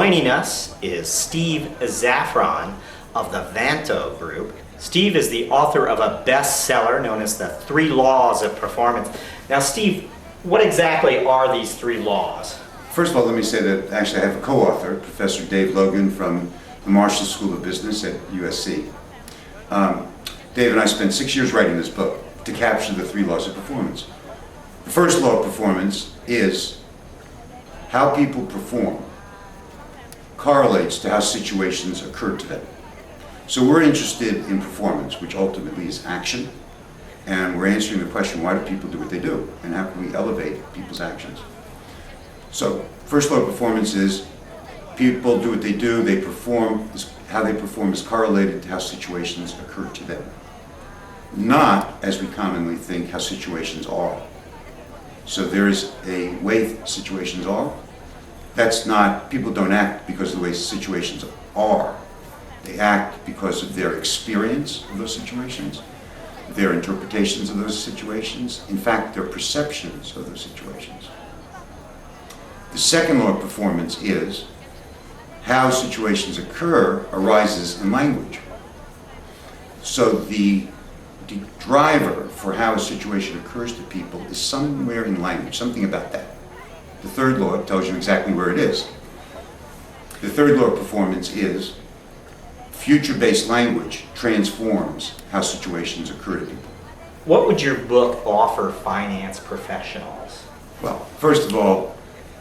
Joining us is Steve Zaffron of the Vanto Group. Steve is the author of a bestseller known as The 3 Laws of Performance. Now, Steve, what exactly are these 3 laws? First of all, let me say that actually I have a co-author, Professor Dave Logan from the Marshall School of Business at USC. Dave and I spent 6 years writing this book to capture the 3 laws of performance. The first law of performance is how people perform correlates to how situations occur to them. So we're interested in performance, which ultimately is action, and we're answering the question, why do people do what they do, and how can we elevate people's actions? So first law of performance is people do what they do, they perform, how they perform is correlated to how situations occur to them. Not, as we commonly think, how situations are. So there is a way situations are. That's not, people don't act because of the way situations are. They act because of their experience of those situations, their interpretations of those situations, in fact, their perceptions of those situations. The second law of performance is how situations occur arises in language. So the driver for how a situation occurs to people is somewhere in language, something about that. The third law tells you exactly where it is. The third law of performance is future-based language transforms how situations occur to people. What would your book offer finance professionals? Well, first of all,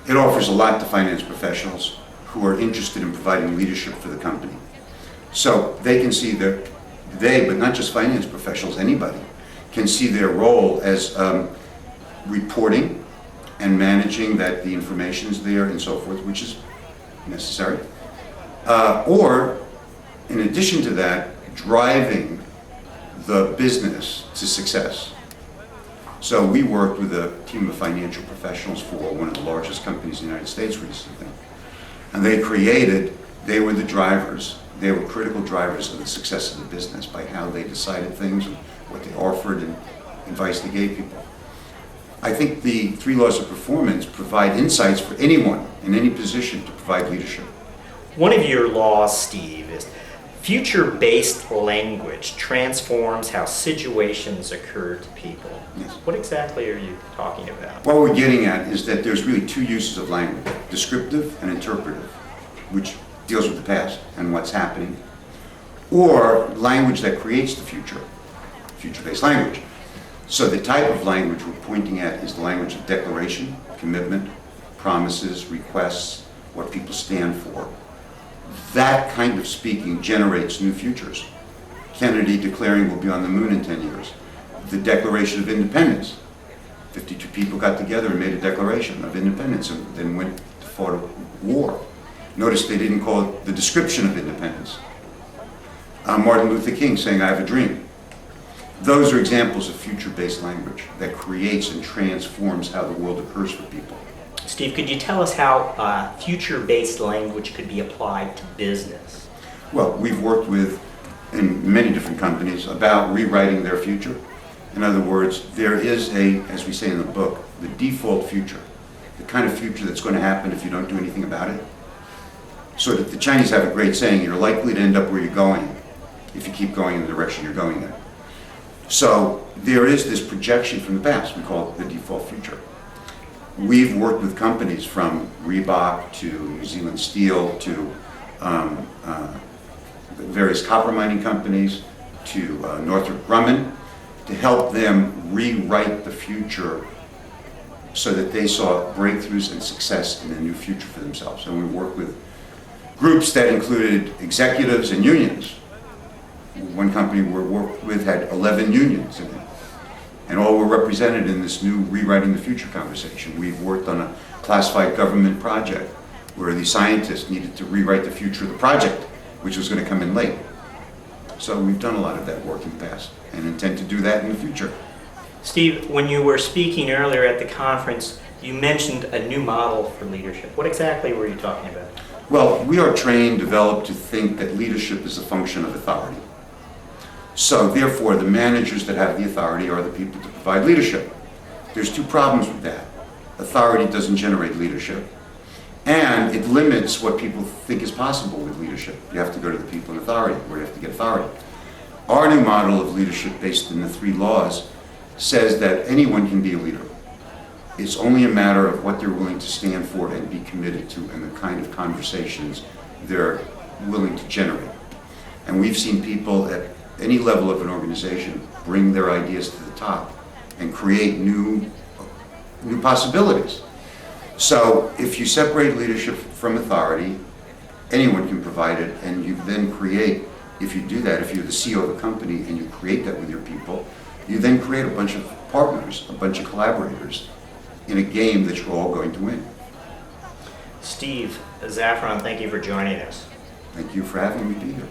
it offers a lot to finance professionals who are interested in providing leadership for the company. So they can see that but not just finance professionals, anybody, can see their role as reporting and managing that the information is there and so forth, which is necessary. Or, in addition to that, driving the business to success. So we worked with a team of financial professionals for one of the largest companies in the United States recently. And they were the drivers. They were critical drivers of the success of the business by how they decided things and what they offered and advice they gave people. I think the 3 laws of performance provide insights for anyone in any position to provide leadership. One of your laws, Steve, is future-based language transforms how situations occur to people. Yes. What exactly are you talking about? What we're getting at is that there's really 2 uses of language, descriptive and interpretive, which deals with the past and what's happening, or language that creates the future, future-based language. So the type of language we're pointing at is the language of declaration, commitment, promises, requests, what people stand for. That kind of speaking generates new futures. Kennedy declaring we'll be on the moon in 10 years. The Declaration of Independence. 52 people got together and made a declaration of independence and then went to fought a war. Notice they didn't call it the description of independence. Martin Luther King saying, I have a dream. Those are examples of future-based language that creates and transforms how the world occurs for people. Steve, could you tell us how future-based language could be applied to business? Well, we've worked in many different companies about rewriting their future. In other words, there is as we say in the book, the default future, the kind of future that's going to happen if you don't do anything about it. So that the Chinese have a great saying, you're likely to end up where you're going if you keep going in the direction you're going in. So there is this projection from the past, we call it the default future. We've worked with companies from Reebok to New Zealand Steel to various copper mining companies to Northrop Grumman to help them rewrite the future so that they saw breakthroughs and success in a new future for themselves. And we worked with groups that included executives and unions. One company we worked with had 11 unions in it. And all were represented in this new rewriting the future conversation. We've worked on a classified government project where the scientists needed to rewrite the future of the project, which was going to come in late. So we've done a lot of that work in the past and intend to do that in the future. Steve, when you were speaking earlier at the conference, you mentioned a new model for leadership. What exactly were you talking about? Well, we are trained, developed to think that leadership is a function of authority. So therefore, the managers that have the authority are the people to provide leadership. There's 2 problems with that. Authority doesn't generate leadership, And it limits what people think is possible with leadership. You have to go to the people in authority, where you have to get authority. Our new model of leadership based in the 3 laws says that anyone can be a leader. It's only a matter of what they're willing to stand for and be committed to and the kind of conversations they're willing to generate. And we've seen people at any level of an organization bring their ideas to the top and create new possibilities. So if you separate leadership from authority, anyone can provide it, and you then create, if you do that, if you're the CEO of a company and you create that with your people, you then create a bunch of partners, a bunch of collaborators in a game that you're all going to win. Steve Zaffron, thank you for joining us. Thank you for having me be here.